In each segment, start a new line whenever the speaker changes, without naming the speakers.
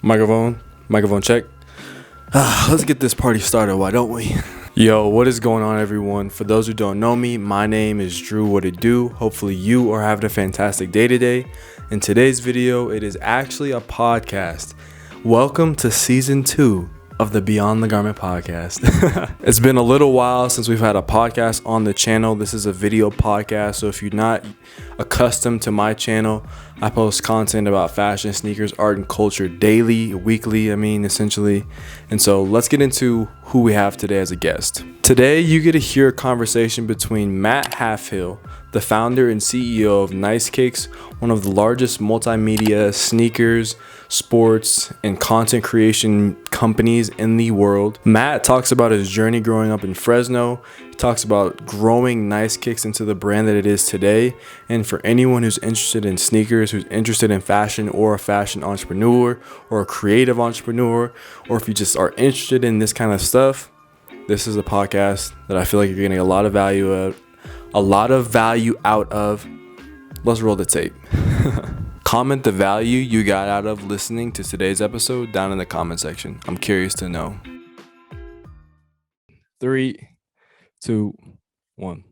Microphone check. Let's get this party started, why don't we? Yo, what is going on, everyone? For those who don't know me, my name is Drew. What it do? Hopefully you are having a fantastic day today. In today's video, it is actually a podcast. Welcome to season 2 of the Beyond the Garment podcast. It's been a little while since we've had a podcast on the channel. This is a video podcast, so if you're not accustomed to my channel, I post content about fashion, sneakers, art, and culture daily, weekly, essentially. And so let's get into who we have today as a guest. Today, you get to hear a conversation between Matt Halfhill, the founder and CEO of Nicekicks, one of the largest multimedia sneakers, sports, and content creation companies in the world. Matt talks about his journey growing up in Fresno. He talks about growing Nicekicks into the brand that it is today. And for anyone who's interested in sneakers, who's interested in fashion, or a fashion entrepreneur, or a creative entrepreneur, or if you just are interested in this kind of stuff, this is a podcast that I feel like you're getting a lot of value out of. Let's roll the tape. Comment the value you got out of listening to today's episode down in the comment section. I'm curious to know. 3, 2, 1.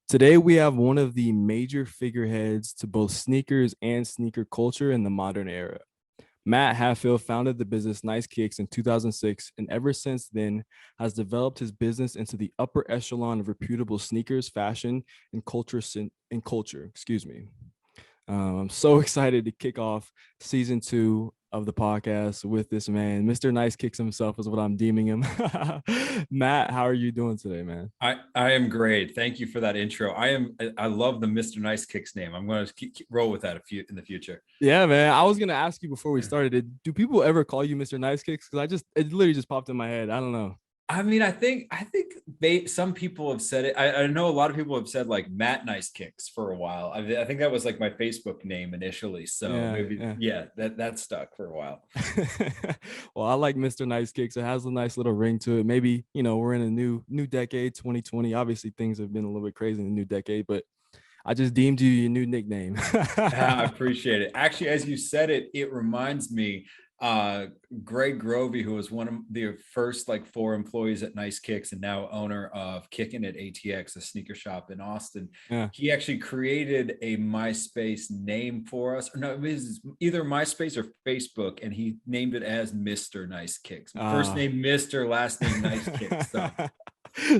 Today we have one of the major figureheads to both sneakers and sneaker culture in the modern era. Matt Halfhill founded the business Nicekicks in 2006, and ever since then has developed his business into the upper echelon of reputable sneakers, fashion, and culture. I'm so excited to kick off season 2 of the podcast with this man. Mr. Nicekicks himself is what I'm deeming him. Matt, how are you doing today, man?
I am great. Thank you for that intro. I love the Mr. Nicekicks name. I'm going to keep roll with that in the future.
Yeah, man. I was going to ask you before we started, do people ever call you Mr. Nicekicks? Because it literally just popped in my head. I don't know.
I think some people have said it. I know a lot of people have said like Matt Nicekicks for a while. I think that was like my Facebook name initially. So that stuck for a while.
Well, I like Mr. Nicekicks. It has a nice little ring to it. Maybe, we're in a new decade, 2020. Obviously, things have been a little bit crazy in the new decade, but I just deemed you your new nickname.
I appreciate it. Actually, as you said it, it reminds me Greg Grovey, who was one of the first 4 employees at Nicekicks and now owner of Kickin' at ATX, a sneaker shop in Austin. Yeah. He actually created a MySpace name for us. No, it was either MySpace or Facebook, and he named it as Mr. Nicekicks. First name Mr., last name Nicekicks. So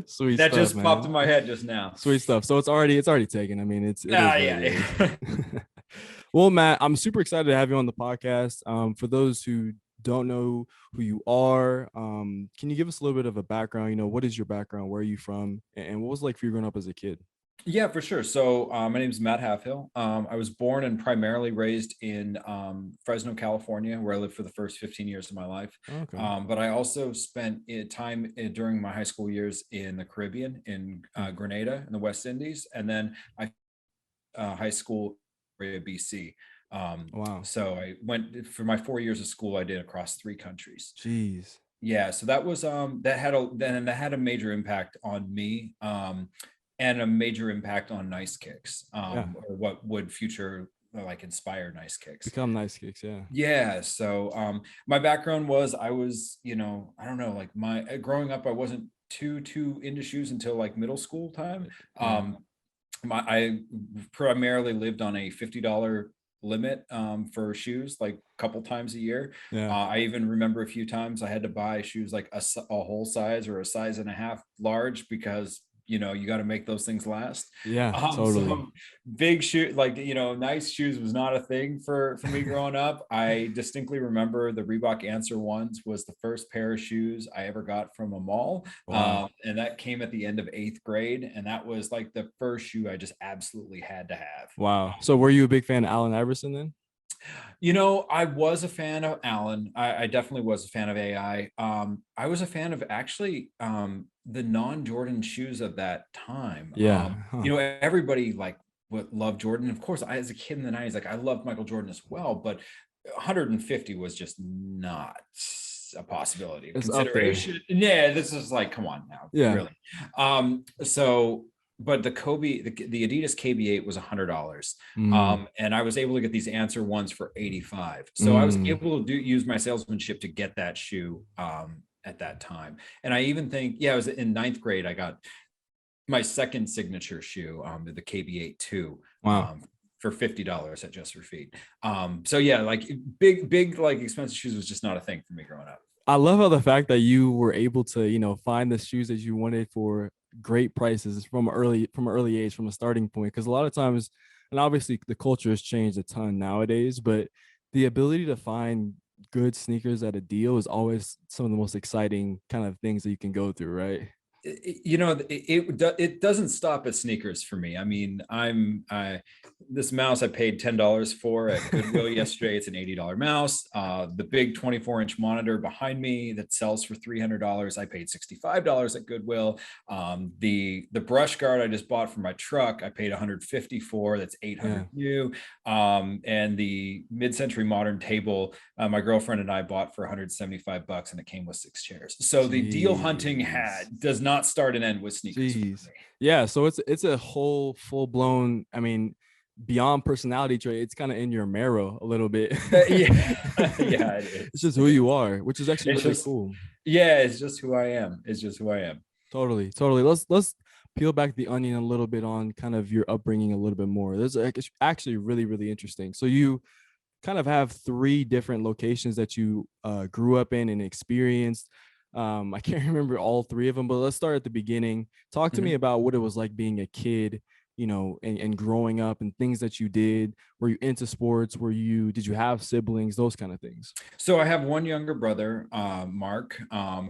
sweet
that
stuff,
just
man.
popped in my head just now.
Sweet stuff. So it's already taken.
Yeah.
Well, Matt, I'm super excited to have you on the podcast. For those who don't know who you are, can you give us a little bit of a background? What is your background? Where are you from? And what was it like for you growing up as a kid?
Yeah, for sure. So my name is Matt Halfhill. I was born and primarily raised in Fresno, California, where I lived for the first 15 years of my life. Okay. But I also spent time during my high school years in the Caribbean, in Grenada, in the West Indies. And then I high school BC. Wow. So I went for my 4 years of school. I did across 3 countries.
Jeez.
Yeah. So that was that had a major impact on me, and a major impact on Nicekicks, or what would future inspire Nicekicks.
Become Nicekicks, yeah.
Yeah. So my background was I was I don't know, my growing up I wasn't too into shoes until middle school time. Yeah. I primarily lived on a $50 limit for shoes, a couple times a year. Yeah. I even remember a few times I had to buy shoes a whole size or a size and a half large because you got to make those things last.
Yeah, totally.
So big shoe, nice shoes was not a thing for me growing up. I distinctly remember the Reebok Answer ones was the first pair of shoes I ever got from a mall. Wow. And that came at the end of 8th grade. And that was the first shoe I just absolutely had to have.
Wow. So were you a big fan of Allen Iverson then?
I was a fan of Allen. I definitely was a fan of AI. I was a fan of actually the non-Jordan shoes of that time.
Yeah.
Everybody would love Jordan. Of course, as a kid in the 90s, I loved Michael Jordan as well, but 150 was just not a possibility. Consideration. Yeah, this is come on now. Yeah. Really. So but the Adidas KB8 was $100.
Mm,
And I was able to get these Answer ones for 85. So I was
mm.
able to use my salesmanship to get that shoe at that time. And I even think, yeah, I was in ninth grade. I got my second signature shoe, the KB8 2,
Wow.
for $50 at Just for Feet. So yeah, like big, like expensive shoes was just not a thing for me growing up.
I love how the fact that you were able to, find the shoes that you wanted for great prices from an early age, from a starting point. Because a lot of times, and obviously the culture has changed a ton nowadays, but the ability to find good sneakers at a deal is always some of the most exciting kind of things that you can go through, right?
It doesn't stop at sneakers for me. I mean, this mouse I paid $10 for at Goodwill yesterday. It's an $80 mouse. The big 24-inch monitor behind me that sells for $300, I paid $65 at Goodwill. The brush guard I just bought for my truck, I paid $150 for. That's $800 new. And the mid-century modern table, my girlfriend and I bought for $175, and it came with 6 chairs. So the deal hunting does not start and end with sneakers.
Jeez. Yeah, so it's a whole full blown, I mean, beyond personality trait, it's kind of in your marrow a little bit.
Yeah. Yeah,
it's just who you are, which is actually really cool.
Yeah, it's just who I am. It's just who I am.
Totally. Let's peel back the onion a little bit on kind of your upbringing a little bit more. This is actually really interesting. So you kind of have 3 different locations that you grew up in and experienced. I can't remember all 3 of them, but let's start at the beginning. Talk to me about what it was like being a kid, and growing up, and things that you did. Were you into sports? Did you have siblings? Those kind of things.
So I have one younger brother, Mark,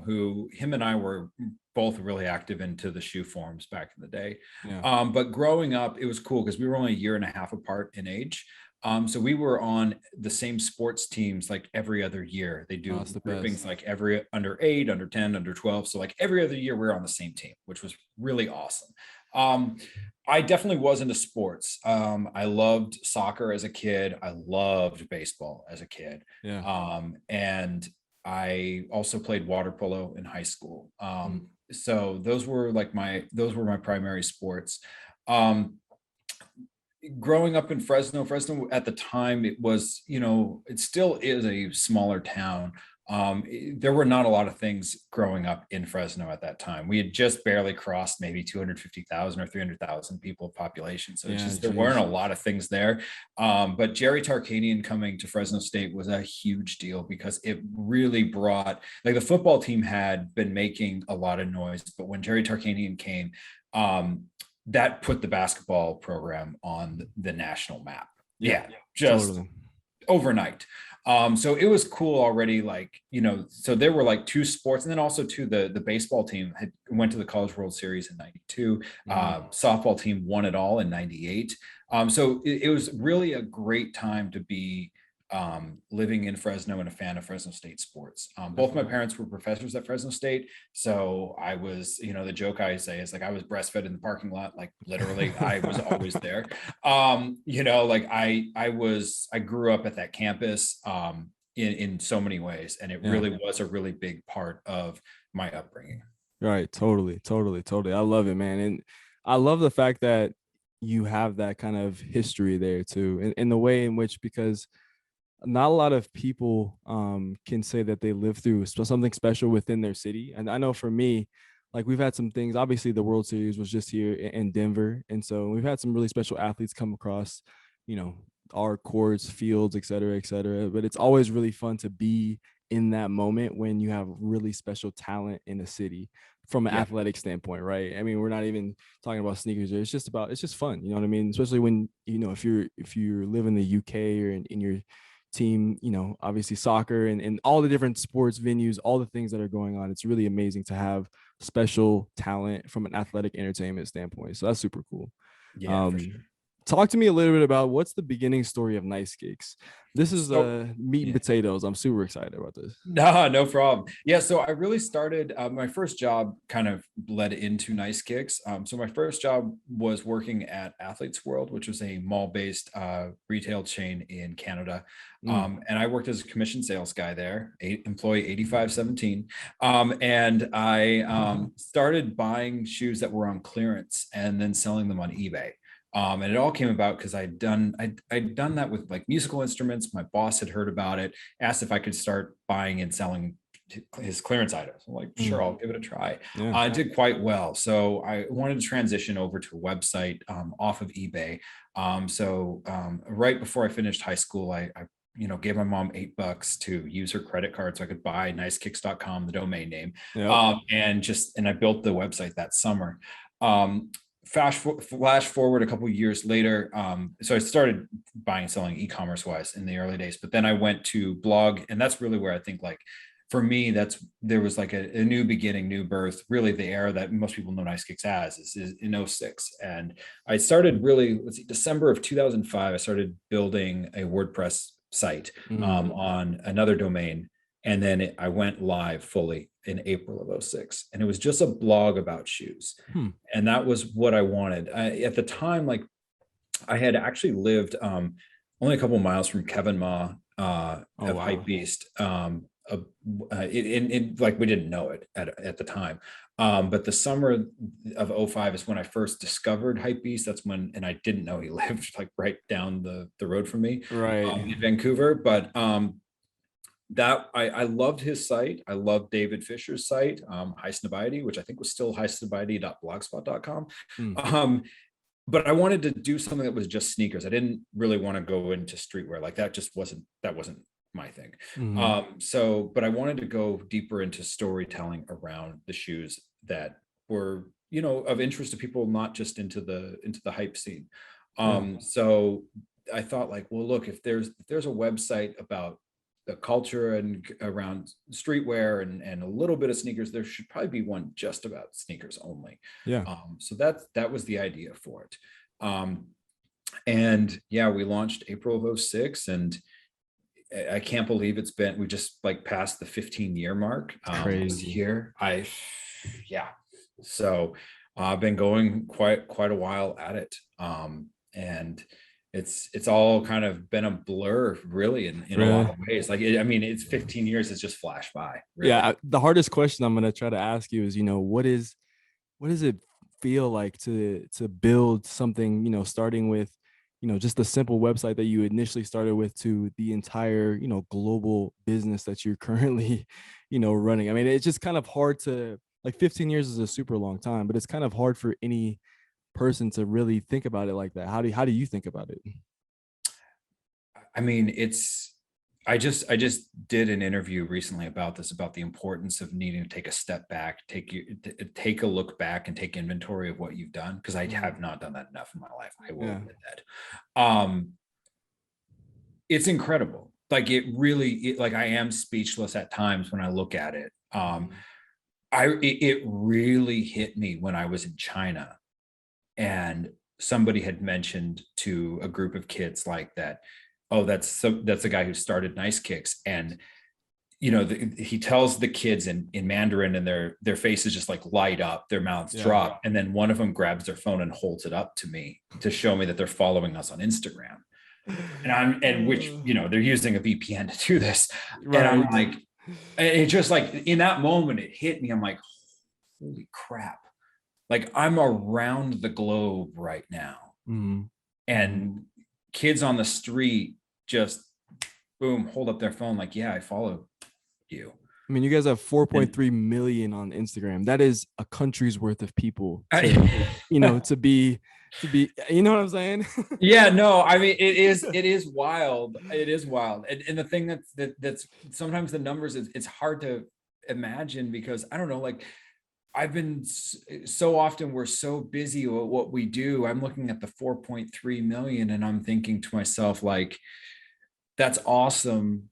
who him and I were both really active into the shoe forums back in the day.
Yeah.
But growing up, it was cool because we were only a year and a half apart in age. So we were on the same sports teams like every other year. They do groupings like every under 8, under 10, under 12. So like every other year we're on the same team, which was really awesome. I definitely was into sports. I loved soccer as a kid. I loved baseball as a kid.
Yeah.
And I also played water polo in high school. So those were my primary sports. Growing up in Fresno at the time, it was, it still is a smaller town. There were not a lot of things growing up in Fresno at that time. We had just barely crossed maybe 250,000 or 300,000 people population. So there weren't a lot of things there. But Jerry Tarkanian coming to Fresno State was a huge deal because it really brought, like, the football team had been making a lot of noise, but when Jerry Tarkanian came, that put the basketball program on the national map. Just totally. Overnight. So it was cool already, so there were like 2 sports, and then also too, the baseball team went to the College World Series in 92. Softball team won it all in 98. So it was really a great time to be living in Fresno and a fan of Fresno State sports. Both my parents were professors at Fresno State. So I was, the joke I say is like, I was breastfed in the parking lot, like literally I was always there. I grew up at that campus in so many ways. And it really was a really big part of my upbringing.
Right. Totally. I love it, man. And I love the fact that you have that kind of history there too, in the way in which, because not a lot of people can say that they live through something special within their city. And I know for me, like, we've had some things. Obviously, the World Series was just here in Denver, and so we've had some really special athletes come across, our courts, fields, et cetera, et cetera. But it's always really fun to be in that moment when you have really special talent in a city from an athletic standpoint, right? I mean, we're not even talking about sneakers. It's just fun. You know what I mean? Especially when, if you live in the UK or in your team, obviously soccer and all the different sports venues, all the things that are going on. It's really amazing to have special talent from an athletic entertainment standpoint. So that's super cool.
Yeah, for sure.
talk to me a little bit about what's the beginning story of nicekicks. This is
So
meat and
yeah.
potatoes. I'm super excited about this.
No problem. Yeah, so I really started my first job kind of led into nicekicks. So my first job was working at Athletes World, which was a mall-based retail chain in Canada.
Mm.
And I worked as a commission sales guy there, employee 8517. And I started buying shoes that were on clearance and then selling them on eBay. And it all came about because I'd done that with like musical instruments. My boss had heard about it, asked if I could start buying and selling his clearance items. I'm like, sure, I'll give it a try.
Yeah.
I did quite well. So I wanted to transition over to a website off of eBay. Right before I finished high school, I gave my mom $8 to use her credit card so I could buy nicekicks.com, the domain name.
Yep.
And I built the website that summer. Flash forward a couple of years later. So I started buying and selling e-commerce wise in the early days, but then I went to blog, and that's really where I think like for me, there was like a new beginning, new birth, really the era that most people know nicekicks as is in 06. And I started really, December of 2005, I started building a WordPress site on another domain. And then I went live fully in April of 06. And it was just a blog about shoes. And that was what I wanted. At the time, like I had actually lived only a couple of miles from Kevin Ma of Hypebeast. Like we didn't know it at the time. But the summer of 05 is when I first discovered Hypebeast. That's when, and I didn't know he lived like right down the road from me, in Vancouver. But that I loved his site. I loved David Fisher's site, High Snobiety, which I think was still highsnobiety.blogspot.com. But I wanted to do something that was just sneakers. I didn't really want to go into streetwear. Like that wasn't my thing. But I wanted to go deeper into storytelling around the shoes that were, of interest to people, not just into the hype scene. So I thought like, well, look, if there's a website about the culture and around streetwear and a little bit of sneakers, there should probably be one just about sneakers only. So that was the idea for it. And yeah, we launched April of 06, and I can't believe we just like passed the 15-year mark this year. So I've been going quite a while at it. And it's all kind of been a blur really in a lot of ways. Like, it's 15 years, it's just flashed by. Really.
Yeah. The hardest question I'm going to try to ask you is, what does it feel like to build something, starting with, just a simple website that you initially started with to the entire, global business that you're currently, running. I mean, it's just kind of hard to, like, 15 years is a super long time, but it's kind of hard for any person to really think about it like that. How do you think about it?
I mean, I just did an interview recently about the importance of needing to take a step back, take a look back and take inventory of what you've done. Cause I have not done that enough in my life. I will admit that. It's incredible. Like like I am speechless at times when I look at it. It really hit me when I was in China and somebody had mentioned to a group of kids like that, oh, that's the guy who started Nicekicks. And, he tells the kids in Mandarin, and their faces just like light up, their mouths drop. And then one of them grabs their phone and holds it up to me to show me that they're following us on Instagram. And which, they're using a VPN to do this. And I'm like, it just like in that moment, it hit me. I'm like, holy crap. Like I'm around the globe right now. And kids on the street just boom, hold up their phone. Like, yeah, I follow you.
I mean, you guys have 4.3 million on Instagram. That is a country's worth of people to be, you know what I'm saying?
Yeah, no, I mean, it is wild. It is wild. And the thing that's sometimes the numbers, it's hard to imagine because I don't know, like I've been so often, we're so busy with what we do. I'm looking at the 4.3 million and I'm thinking to myself, like, that's awesome.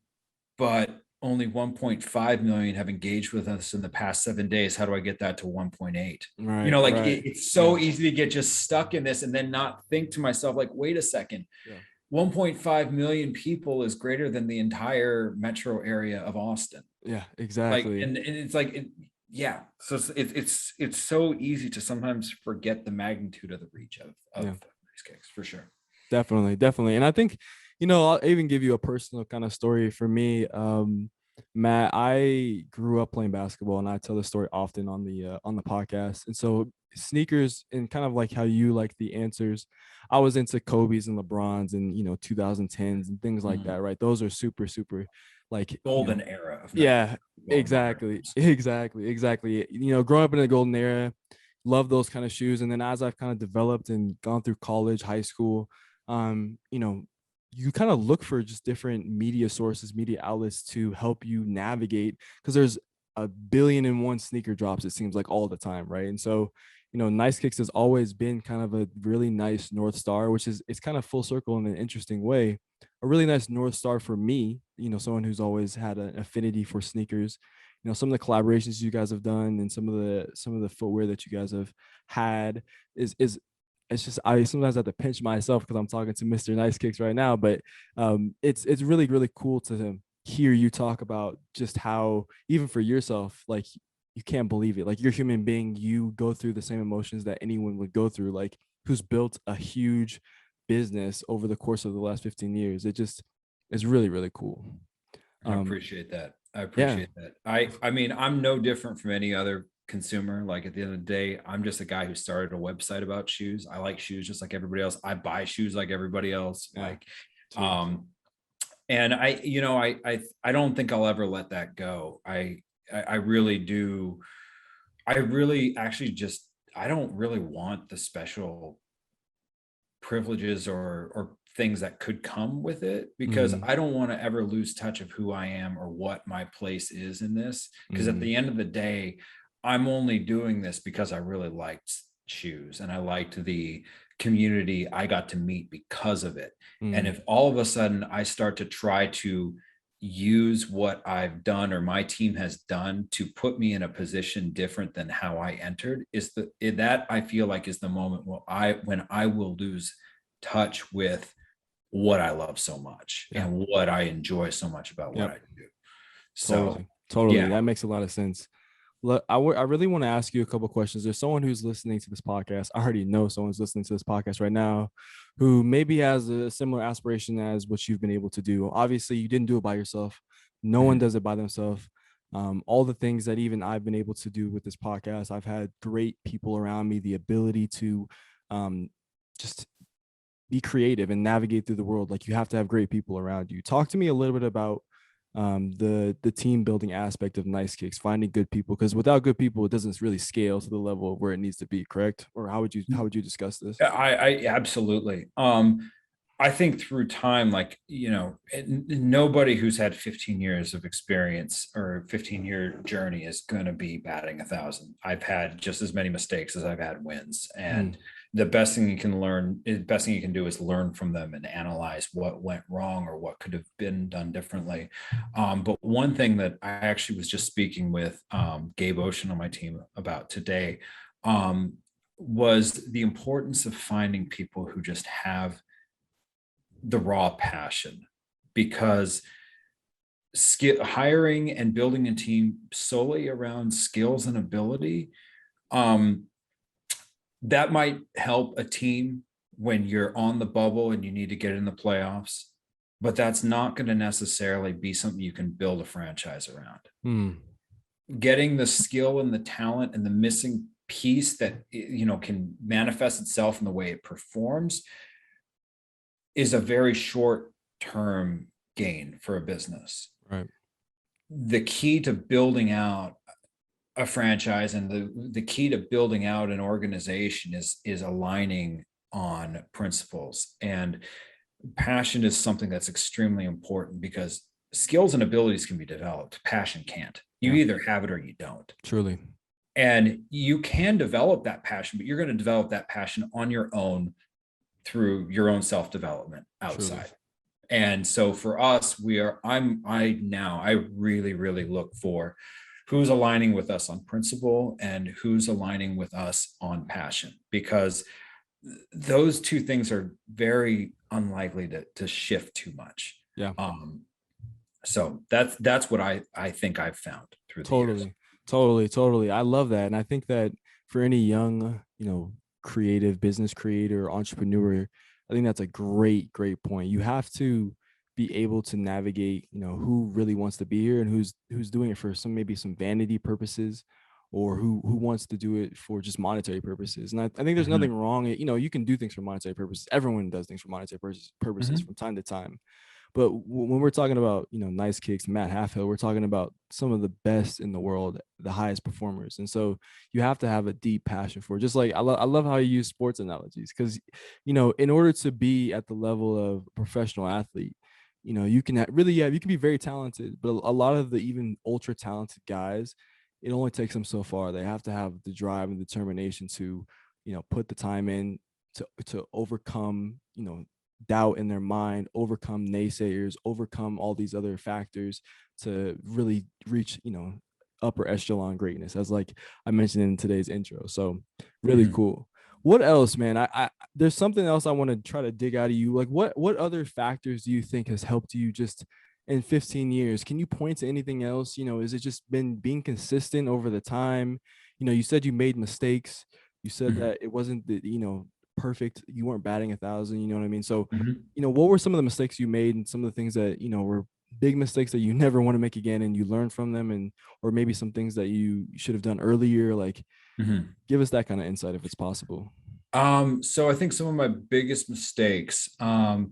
But only 1.5 million have engaged with us in the past 7 days. How do I get that to 1.8?
Right.
Like
right.
it's so easy to get just stuck in this and then not think to myself, like, wait a second.
Yeah.
1.5 million people is greater than the entire metro area of Austin.
Yeah, exactly.
And it's like, yeah. So it's so easy to sometimes forget the magnitude of the reach of nicekicks, for sure.
Definitely. And I think, I'll even give you a personal kind of story for me. Matt, I grew up playing basketball, and I tell the story often on the podcast. And so sneakers, and kind of like how you like the answers, I was into Kobe's and LeBron's and 2010s and things like that, right? Those are super, super like
golden era of
yeah, exactly. Growing up in the golden era, love those kind of shoes. And then as I've kind of developed and gone through college, high school, you kind of look for just different media sources, media outlets to help you navigate, because there's a billion and one sneaker drops, it seems like, all the time, right? And so, Nicekicks has always been kind of a really nice North Star, which is, it's kind of full circle in an interesting way. A really nice North Star for me, someone who's always had an affinity for sneakers. Some of the collaborations you guys have done and some of the footwear that you guys have had is it's just, I sometimes have to pinch myself because I'm talking to Mr. Nicekicks right now, but it's really, really cool to hear you talk about just how, even for yourself, like, you can't believe it. Like, you're a human being, you go through the same emotions that anyone would go through, like, who's built a huge business over the course of the last 15 years. It just is really, really cool.
I appreciate that. I mean, I'm no different from any other consumer. Like, at the end of the day, I'm just a guy who started a website about shoes. I like shoes just like everybody else. I buy shoes like everybody else. And I don't think I'll ever let that go. I really do. I really actually just, I don't really want the special privileges or things that could come with it, because I don't want to ever lose touch of who I am or what my place is in this. Because at the end of the day, I'm only doing this because I really liked shoes and I liked the community I got to meet because of it. And if all of a sudden I start to try to use what I've done or my team has done to put me in a position different than how I entered, that I feel like is the moment when I will lose touch with what I love so much and what I enjoy so much about what I do. So
totally. That makes a lot of sense. Look, I really want to ask you a couple of questions. There's someone who's listening to this podcast. I already know someone's listening to this podcast right now who maybe has a similar aspiration as what you've been able to do. Obviously, you didn't do it by yourself. No one does it by themselves. All the things that even I've been able to do with this podcast, I've had great people around me, the ability to just be creative and navigate through the world. Like, you have to have great people around you. Talk to me a little bit about the team building aspect of Nicekicks, finding good people, because without good people, it doesn't really scale to the level of where it needs to be. Correct? Or how would you discuss this?
I absolutely. I think through time, like, nobody who's had 15 years of experience or 15-year journey is going to be batting 1,000. I've had just as many mistakes as I've had wins, and the best thing you can do is learn from them and analyze what went wrong or what could have been done differently. But one thing that I actually was just speaking with Gabe Ocean on my team about today was the importance of finding people who just have the raw passion, because hiring and building a team solely around skills and ability, that might help a team when you're on the bubble and you need to get in the playoffs, but that's not going to necessarily be something you can build a franchise around. Getting the skill and the talent and the missing piece that can manifest itself in the way it performs is a very short-term gain for a business.
Right.
The key to building out a franchise and the key to building out an organization is aligning on principles, and passion is something that's extremely important, because skills and abilities can be developed. Passion can't. You either have it or you don't.
Truly.
And you can develop that passion, but you're going to develop that passion on your own through your own self-development outside. Truly. And so for us, I really, really look for who's aligning with us on principle and who's aligning with us on passion, because those two things are very unlikely to shift too much.
Yeah.
So that's what I think I've found through the years.
Totally. I love that. And I think that for any young, creative business creator, entrepreneur, I think that's a great point. You have to be able to navigate, who really wants to be here and who's doing it for maybe some vanity purposes, or who wants to do it for just monetary purposes. And I think there's nothing wrong. You can do things for monetary purposes. Everyone does things for monetary purposes from time to time. But when we're talking about, Nicekicks, Matt Halfhill, we're talking about some of the best in the world, the highest performers. And so you have to have a deep passion for it. Just like I love how you use sports analogies, because, in order to be at the level of a professional athlete, you can really, you can be very talented, but a lot of the even ultra talented guys, it only takes them so far. They have to have the drive and determination to, put the time in to overcome, doubt in their mind, overcome naysayers, overcome all these other factors to really reach, upper echelon greatness, as like I mentioned in today's intro. So really cool. What else, man? I there's something else I want to try to dig out of you. Like what other factors do you think has helped you just in 15 years? Can you point to anything else? Is it just been being consistent over the time? You said you made mistakes. You said that it wasn't the, perfect. You weren't batting 1,000, you know what I mean? So, what were some of the mistakes you made and some of the things that, were big mistakes that you never want to make again and you learn from them, and or maybe some things that you should have done earlier? Like give us that kind of insight if it's possible.
So I think some of my biggest mistakes, I'll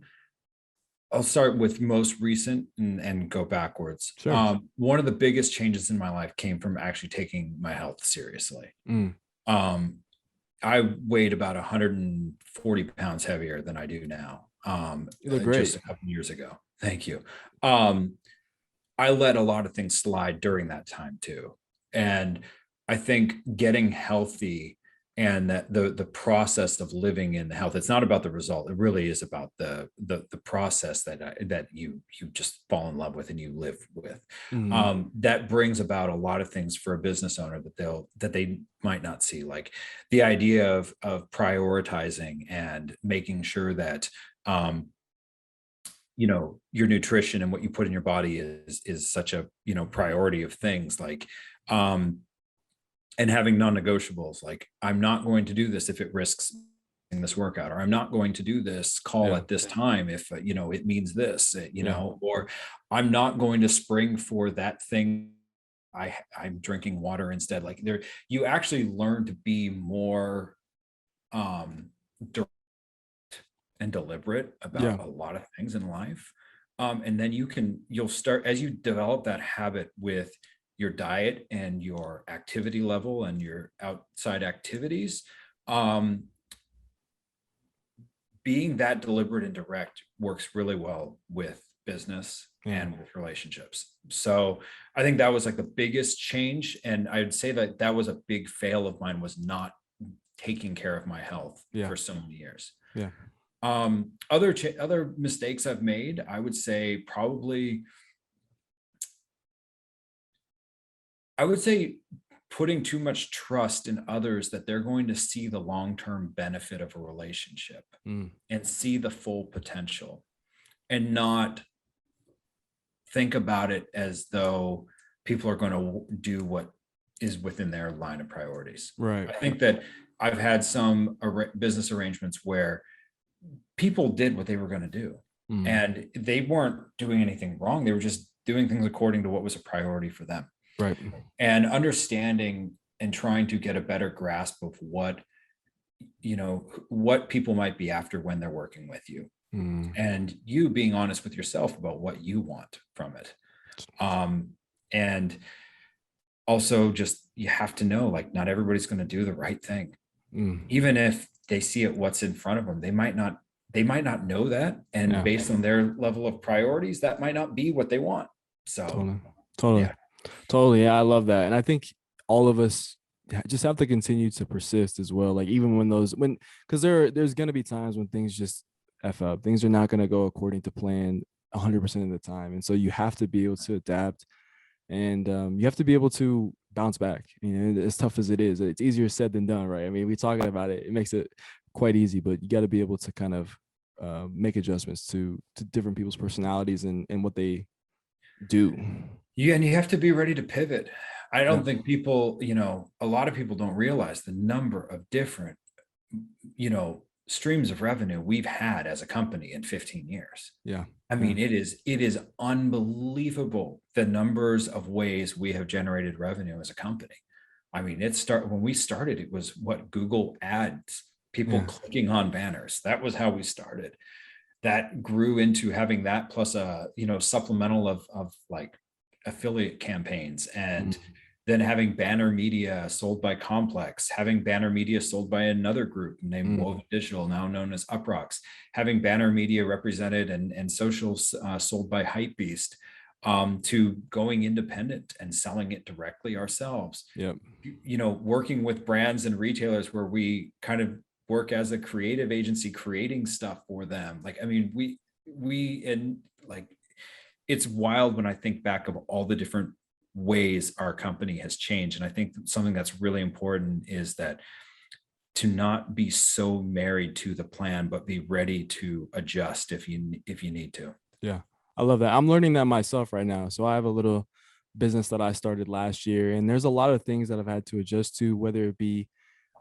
start with most recent and go backwards.
Sure.
One of the biggest changes in my life came from actually taking my health seriously. I weighed about 140 pounds heavier than I do now.
You look great.
Just a couple years ago. Thank you. I let a lot of things slide during that time too. And I think getting healthy and that the process of living in health, it's not about the result. It really is about the process that you just fall in love with and you live with. That brings about a lot of things for a business owner that they might not see, like the idea of prioritizing and making sure that your nutrition and what you put in your body is such a priority of things, like and having non-negotiables, like I'm not going to do this if it risks this workout, or I'm not going to do this call at this time if it means this, or I'm not going to spring for that thing. I'm drinking water instead. Like you actually learn to be more direct and deliberate about a lot of things in life. And then you'll start, as you develop that habit with your diet and your activity level and your outside activities, being that deliberate and direct works really well with business and with relationships. So I think that was like the biggest change. And I'd say that was a big fail of mine, was not taking care of my health for so many years. Other mistakes I've made, I would say putting too much trust in others that they're going to see the long-term benefit of a relationship and see the full potential, and not think about it as though people are going to do what is within their line of priorities.
Right.
I think that I've had some business arrangements where people did what they were going to do, and they weren't doing anything wrong. They were just doing things according to what was a priority for them.
Right.
And understanding and trying to get a better grasp of what people might be after when they're working with you, and you being honest with yourself about what you want from it. And also just, you have to know, like, not everybody's going to do the right thing. Even if they see it, what's in front of them, they might not know that. And based on their level of priorities, that might not be what they want. So
Totally. Yeah, I love that. And I think all of us just have to continue to persist as well. Like even because there's going to be times when things just F up, things are not going to go according to plan 100% of the time. And so you have to be able to adapt, and you have to be able to bounce back. You know, as tough as it is, it's easier said than done, right? I mean, we talking about it, it makes it quite easy, but you got to be able to kind of make adjustments to different people's personalities and what they do.
Yeah, and you have to be ready to pivot. I
Yeah.
don't think people, a lot of people don't realize the number of different, streams of revenue we've had as a company in 15 years.
Yeah.
I mean, it is unbelievable the numbers of ways we have generated revenue as a company. I mean, when we started, it was what Google ads, people clicking on banners. That was how we started. That grew into having that plus a, supplemental of like affiliate campaigns, and then having banner media sold by Complex, having banner media sold by another group named Woven Digital, now known as Uprocks, having banner media represented and socials sold by Hypebeast, to going independent and selling it directly ourselves.
Yep.
Working with brands and retailers where we kind of work as a creative agency, creating stuff for them. Like, I mean, it's wild when I think back of all the different ways our company has changed. And I think something that's really important is that to not be so married to the plan, but be ready to adjust if you need to.
Yeah, I love that. I'm learning that myself right now. So I have a little business that I started last year, and there's a lot of things that I've had to adjust to, whether it be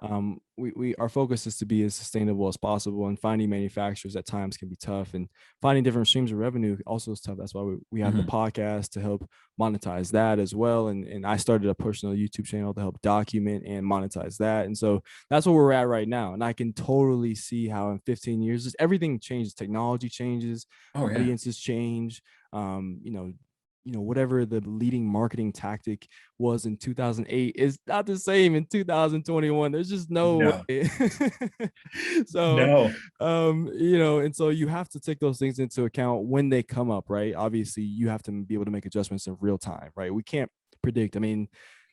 our focus is to be as sustainable as possible, and finding manufacturers at times can be tough, and finding different streams of revenue also is tough. That's why we have the podcast to help monetize that as well. And I started a personal YouTube channel to help document and monetize that. And so that's where we're at right now. And I can totally see how in 15 years, just everything changes. Technology changes, audiences change, whatever the leading marketing tactic was in 2008 is not the same in 2021. There's just no way. So, and so you have to take those things into account when they come up, right? Obviously, you have to be able to make adjustments in real time, right? We can't predict. I mean,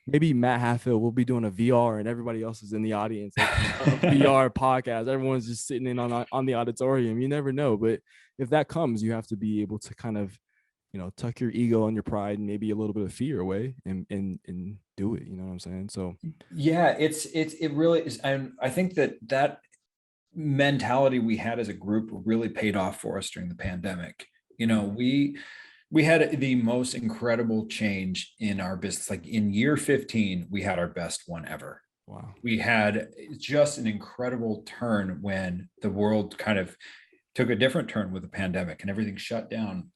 maybe Matt Halfhill will be doing a VR and everybody else is in the audience, like a VR podcast. Everyone's just sitting in on the auditorium. You never know. But if that comes, you have to be able to kind of, tuck your ego and your pride and maybe a little bit of fear away and do it. You know what I'm saying? So
yeah, it really is. And I think that mentality we had as a group really paid off for us during the pandemic. We had the most incredible change in our business. Like in year 15, we had our best one ever.
Wow.
We had just an incredible turn when the world kind of took a different turn with the pandemic and everything shut down.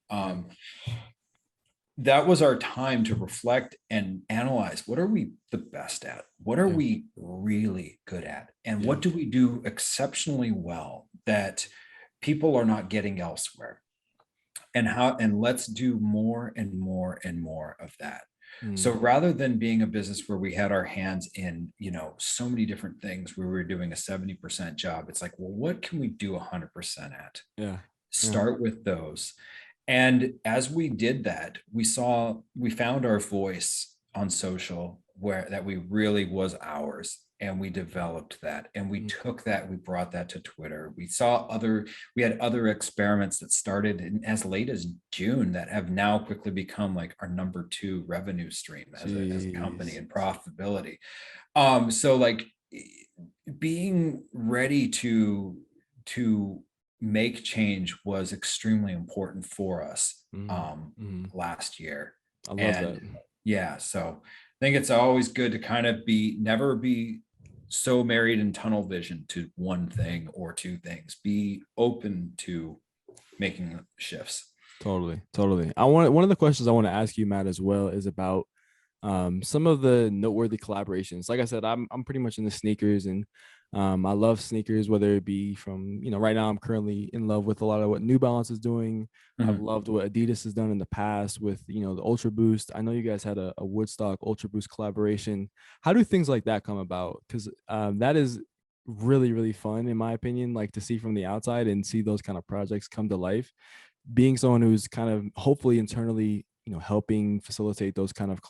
That was our time to reflect and analyze, what are we the best at? What are we really good at? And what do we do exceptionally well that people are not getting elsewhere? And let's do more and more and more of that. So rather than being a business where we had our hands in, so many different things where we were doing a 70% job, it's like, well, what can we do 100% at? Start with those. And as we did that, we found our voice on social that we really was ours. And we developed that, and we took that, we brought that to Twitter. We had other experiments that started in as late as June that have now quickly become like our number 2 revenue stream as a company and profitability. So like being ready to make change was extremely important for us last year.
I love that.
Yeah. So I think it's always good to kind of never be so married in tunnel vision to one thing or two things. Be open to making shifts.
Totally. One of the questions I want to ask you, Matt, as well, is about some of the noteworthy collaborations. Like I said, I'm pretty much into sneakers, and I love sneakers, whether it be from, right now I'm currently in love with a lot of what New Balance is doing. I've loved what Adidas has done in the past with, the Ultra Boost. I know you guys had a Woodstock Ultra Boost collaboration. How do things like that come about? Because that is really, really fun, in my opinion, like to see from the outside and see those kind of projects come to life. Being someone who's kind of hopefully internally, helping facilitate those kind of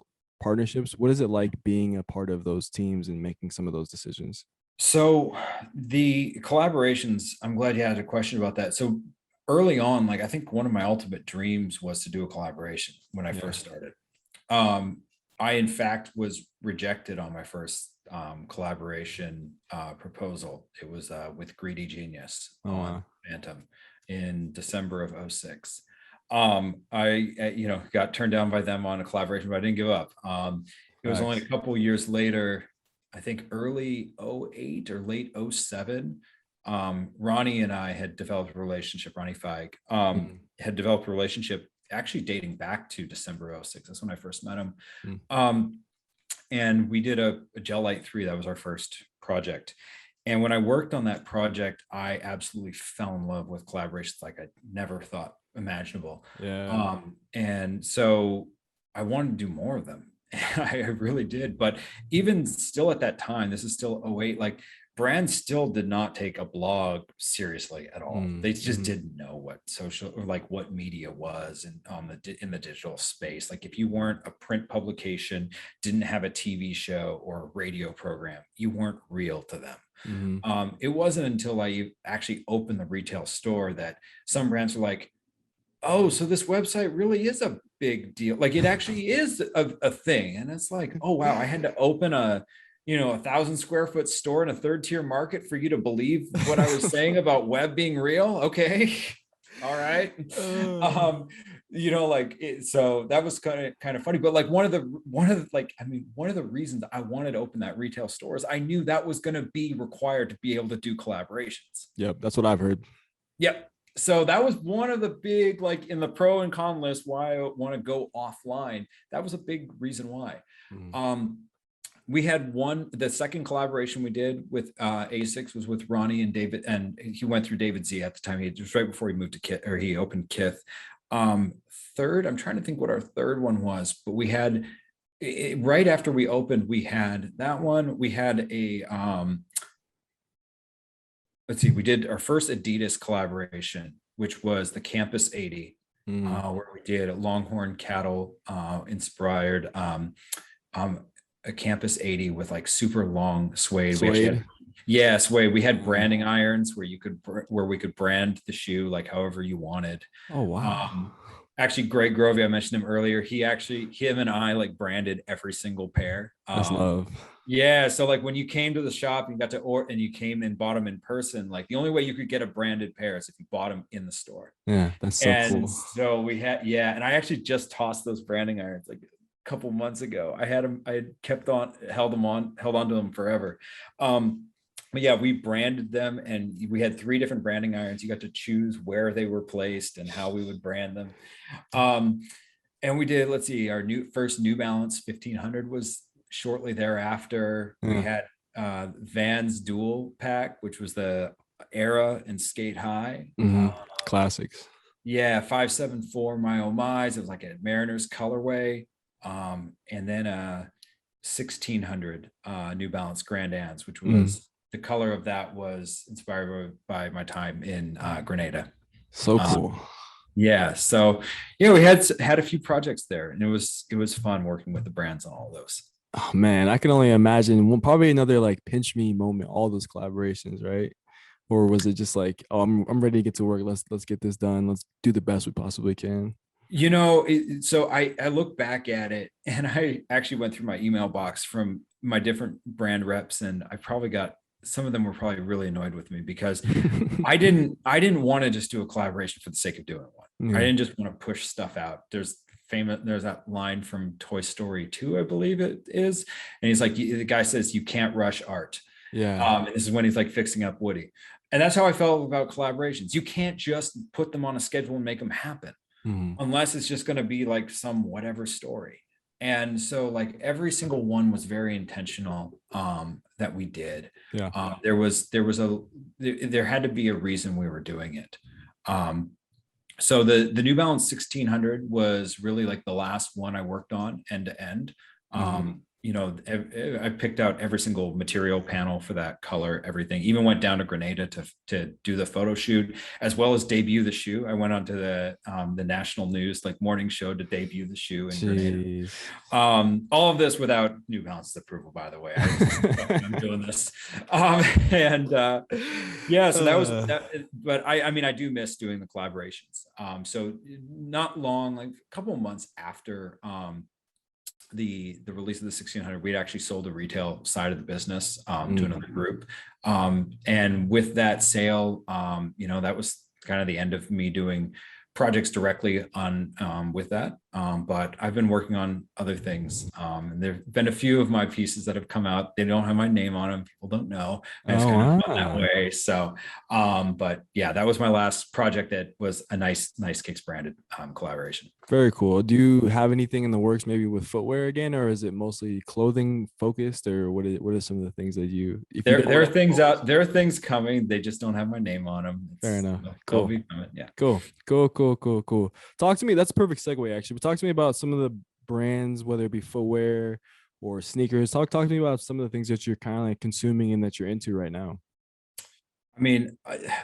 partnerships, what is it like being a part of those teams and making some of those decisions?
So the collaborations, I'm glad you had a question about that. So early on, like I think one of my ultimate dreams was to do a collaboration when I first started. I in fact was rejected on my first collaboration proposal. It was with Greedy Genius on Phantom in December of '06. I got turned down by them on a collaboration, but I didn't give up. It was only a couple years later, I think early '08 or late '07. Ronnie and I had developed a relationship. Ronnie Feig had developed a relationship actually dating back to December '06. That's when I first met him. And we did a Gel Light 3. That was our first project. And when I worked on that project, I absolutely fell in love with collaborations like I never thought imaginable. And so I wanted to do more of them. I really did. But even still at that time, this is still '08, like brands still did not take a blog seriously at all. They just didn't know what social or like what media was in the digital space. Like if you weren't a print publication, didn't have a TV show or a radio program, you weren't real to them. It wasn't until I actually opened the retail store that some brands were like, oh, so this website really is a big deal. Like it actually is a thing. And it's like, oh, wow, I had to open a 1,000 square foot store in a third tier market for you to believe what I was saying about web being real. Okay. All right. So that was kind of funny, but like one of the reasons I wanted to open that retail store is I knew that was going to be required to be able to do collaborations.
Yep. That's what I've heard.
Yep. So that was one of the big, like in the pro and con list, why I want to go offline. That was a big reason why. We had the second collaboration we did with ASICS was with Ronnie and David, and he went through David Z at the time. It was right before he moved to Kith, or he opened Kith. Third, I'm trying to think what our third one was, but we had right after we opened, we had that one. We had let's see, we did our first Adidas collaboration, which was the Campus 80, where we did a Longhorn cattle inspired a Campus 80 with like super long suede. Suede. We had branding irons where we could brand the shoe like however you wanted.
Oh wow.
Actually, Greg Grovey, I mentioned him earlier. Him and I like branded every single pair.
That's love.
Yeah. So like when you came to the shop, you got to and you came and bought them in person. Like the only way you could get a branded pair is if you bought them in the store.
Yeah, that's so cool.
So we had, and I actually just tossed those branding irons like couple months ago. I had them, I had held on to them forever. But yeah, we branded them and we had 3 different branding irons. You got to choose where they were placed and how we would brand them. And we did, let's see, our first New Balance 1500 was shortly thereafter. We had Vans Dual Pack, which was the Era and Skate High.
Classics.
Yeah, 574 My Oh My's. It was like a Mariners colorway. And then 1600 New Balance Grand Ans, which was the color of that was inspired by my time in Grenada.
So cool.
Yeah. So we had a few projects there, and it was fun working with the brands on all those.
Oh man, I can only imagine probably another like pinch me moment, all those collaborations, right? Or was it just like, oh, I'm ready to get to work. Let's get this done. Let's do the best we possibly can.
So I look back at it, and I actually went through my email box from my different brand reps, and I probably got some of them were probably really annoyed with me because I didn't want to just do a collaboration for the sake of doing one. I didn't just want to push stuff out. There's that line from Toy Story 2, I believe it is, and he's like, the guy says you can't rush art. And this is when he's like fixing up Woody, and that's how I felt about collaborations. You can't just put them on a schedule and make them happen. Unless it's just going to be like some whatever story. And so like every single one was very intentional that we did. There had to be a reason we were doing it. So the New Balance 1600 was really like the last one I worked on end to end. I picked out every single material panel for that color, everything. Even went down to Grenada to do the photo shoot, as well as debut the shoe. I went onto the national news like morning show to debut the shoe in Grenada. All of this without New Balance's approval, by the way. I'm doing this, so that was that. But I do miss doing the collaborations. So not long, like a couple of months after the release of the 1600, we'd actually sold the retail side of the business to another group, and with that sale, that was kind of the end of me doing projects directly on with that, but I've been working on other things, and there have been a few of my pieces that have come out. They don't have my name on them, people don't know. I just kind of felt that way. So but yeah, that was my last project that was a nicekicks branded collaboration.
Very cool. Do you have anything in the works, maybe with footwear again, or is it mostly clothing focused, or what are some of the things that
there are things out there, are things coming, they just don't have my name on them.
Fair enough.
Cool.
Yeah. Cool. Talk to me. That's a perfect segue, actually. But talk to me about some of the brands, whether it be footwear or sneakers. Talk to me about some of the things that you're kind of like consuming and that you're into right now.
I mean,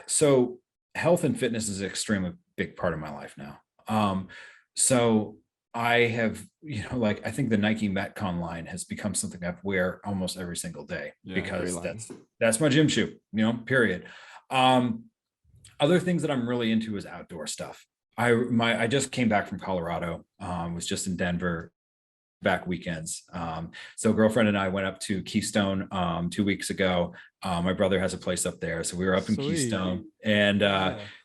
so health and fitness is an extremely big part of my life now. So I have, I think the Nike Metcon line has become something I wear almost every single day, because that's my gym shoe, period. Other things that I'm really into is outdoor stuff. I just came back from Colorado, was just in Denver back weekends. So girlfriend and I went up to Keystone 2 weeks ago. My brother has a place up there, so we were up in Keystone, and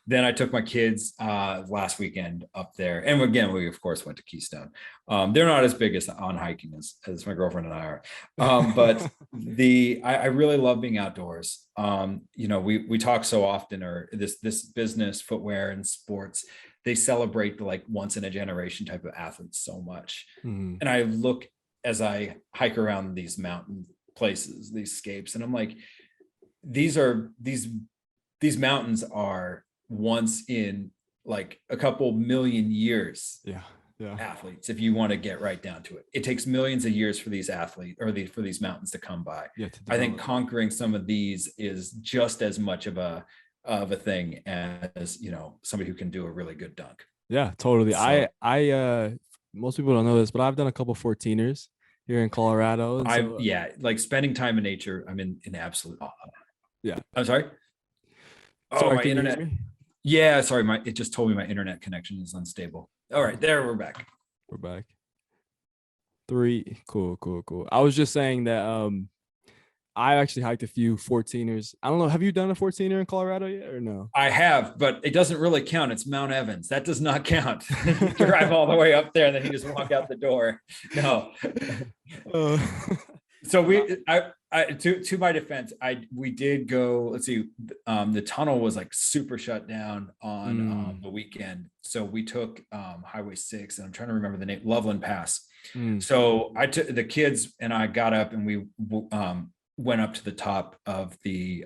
then I took my kids last weekend up there, and again we of course went to Keystone. They're not as big as on hiking as my girlfriend and I are, but I really love being outdoors. We talk so often, or this business, footwear and sports, they celebrate the like once in a generation type of athletes so much. And I look as I hike around these mountain places, these scapes, and I'm like, these mountains are once in like a couple million years athletes, if you want to get right down to it. It takes millions of years for these athletes for these mountains to come by. I think conquering some of these is just as much of a thing as somebody who can do a really good dunk.
Yeah, totally. So, I most people don't know this, but I've done a couple 14ers here in Colorado.
Like spending time in nature, I'm in absolute awe.
Yeah.
I'm sorry.
Sorry,
my internet. Yeah, sorry. It just told me my internet connection is unstable. All right, there, we're back.
3. Cool. I was just saying that I actually hiked a few 14ers. I don't know. Have you done a 14er in Colorado yet or no?
I have, but it doesn't really count. It's Mount Evans. That does not count. You drive all the way up there and then you just walk out the door. No. So to my defense, we did go, let's see, the tunnel was like super shut down on the weekend. So we took Highway 6, and I'm trying to remember the name, Loveland Pass. So I took the kids and I got up and we went up to the top of the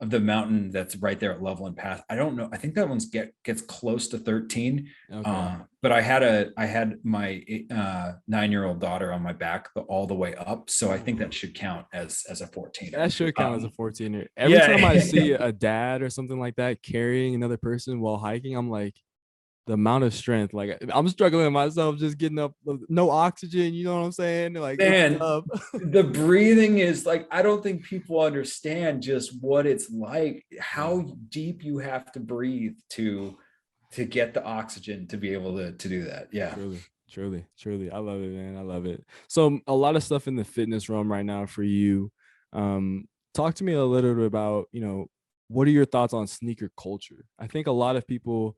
mountain that's right there at Loveland Pass. I don't know. I think that one gets close to 13. Okay. But I had my 9-year-old daughter on my back all the way up. So I think that should count as a 14er.
That should count as a 14er. Every time I see a dad or something like that carrying another person while hiking, I'm like, the amount of strength, like I'm struggling myself just getting up, no oxygen, you know what I'm saying? Like,
man, the breathing is like, I don't think people understand just what it's like, how deep you have to breathe to get the oxygen to be able to do that. Yeah.
Truly. I love it, man. I love it. So a lot of stuff in the fitness realm right now for you. Talk to me a little bit about, what are your thoughts on sneaker culture? I think a lot of people,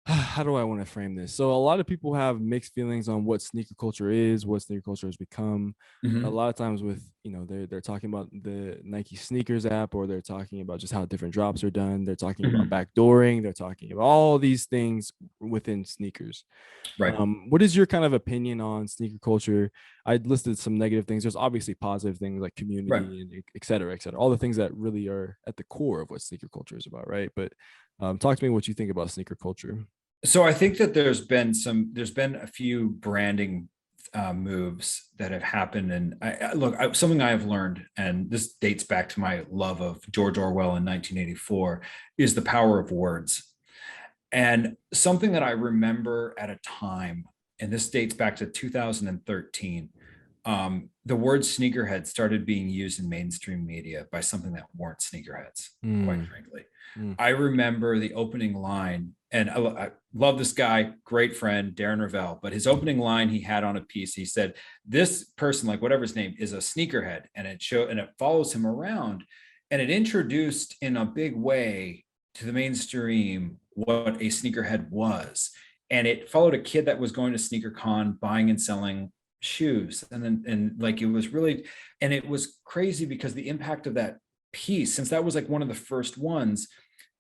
how do I want to frame this? So a lot of people have mixed feelings on what sneaker culture is, what sneaker culture has become. A lot of times with, they're talking about the Nike sneakers app, or they're talking about just how different drops are done. They're talking about backdooring. They're talking about all these things within sneakers.
Right.
What is your kind of opinion on sneaker culture? I listed some negative things. There's obviously positive things like community, and et cetera, all the things that really are at the core of what sneaker culture is about. Right. But talk to me what you think about sneaker culture.
So I think that there's been a few branding moves that have happened. And something I have learned, and this dates back to my love of George Orwell in 1984, is the power of words. And something that I remember at a time, and this dates back to 2013, the word sneakerhead started being used in mainstream media by something that weren't sneakerheads, quite frankly. I remember the opening line, and I love this guy, great friend, Darren Ravel, but his opening line he had on a piece, he said, this person, like whatever his name is, a sneakerhead, and it follows him around, and it introduced in a big way to the mainstream what a sneakerhead was. And it followed a kid that was going to SneakerCon, buying and selling shoes. And like, it was really, and it was crazy because the impact of that piece, since that was like one of the first ones,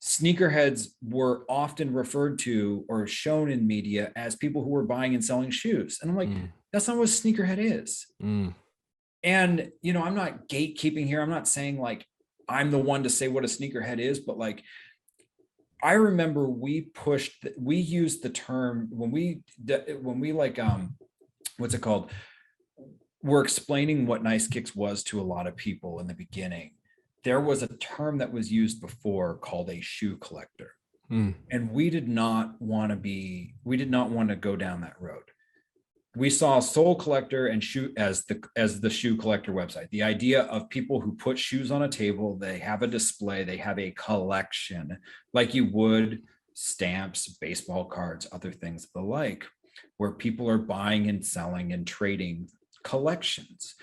sneakerheads were often referred to or shown in media as people who were buying and selling shoes. And I'm like, that's not what a sneakerhead is. And, you know, I'm not gatekeeping here. I'm not saying like I'm the one to say what a sneakerhead is, but like, I remember we used the term when we like, what's it called? We're explaining what Nicekicks was to a lot of people in the beginning. There was a term that was used before called a shoe collector. And we did not want to go down that road. We saw Soul Collector and shoe as the shoe collector website. The idea of people who put shoes on a table, they have a display, they have a collection, like you would stamps, baseball cards, other things of the like, where people are buying and selling and trading collections.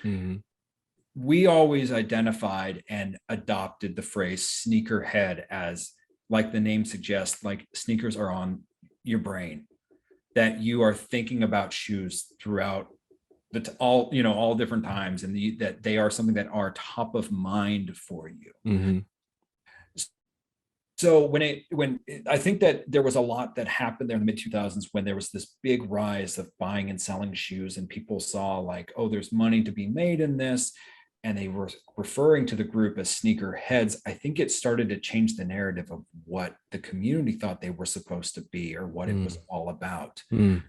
We always identified and adopted the phrase sneakerhead as, like the name suggests, like sneakers are on your brain, that you are thinking about shoes throughout all different times, and that they are something that are top of mind for you. So when I think that there was a lot that happened there in the mid 2000s, when there was this big rise of buying and selling shoes, and people saw like, oh, there's money to be made in this, and they were referring to the group as sneakerheads. I think it started to change the narrative of what the community thought they were supposed to be, or what it was all about. Too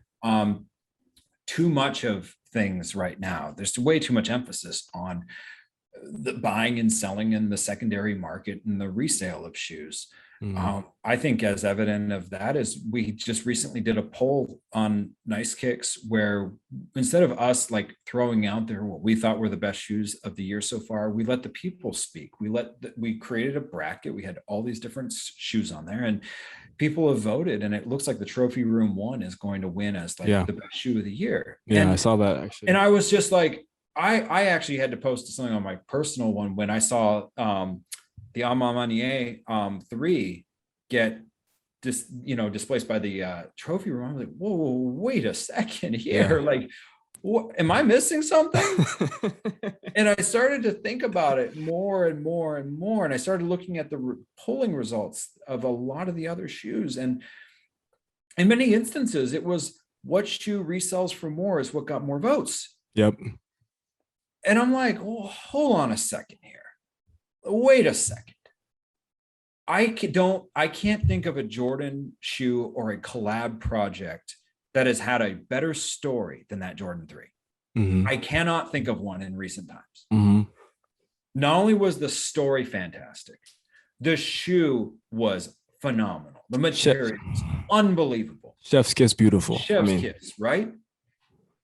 much of things right now, there's way too much emphasis on the buying and selling in the secondary market and the resale of shoes. I think as evident of that is we just recently did a poll on Nicekicks, where instead of us like throwing out there what we thought were the best shoes of the year so far, we let the people speak. We created a bracket. We had all these different shoes on there, and people have voted, and it looks like the Trophy Room 1 is going to win as like the best shoe of the year.
I saw that actually.
And I was just like, I actually had to post something on my personal one when I saw the Amamanier 3 get displaced by the Trophy Room. I'm like, whoa, wait a second here. Like, am I missing something? And I started to think about it more and more and more. And I started looking at the polling results of a lot of the other shoes. And in many instances, it was what shoe resells for more is what got more votes.
Yep.
And I'm like, well, hold on a second here. Wait a second. I can't think of a Jordan shoe or a collab project that has had a better story than that Jordan 3. I cannot think of one in recent times. Not only was the story fantastic, the shoe was phenomenal. The material was unbelievable.
Chef's kiss, beautiful.
Chef's kiss, right?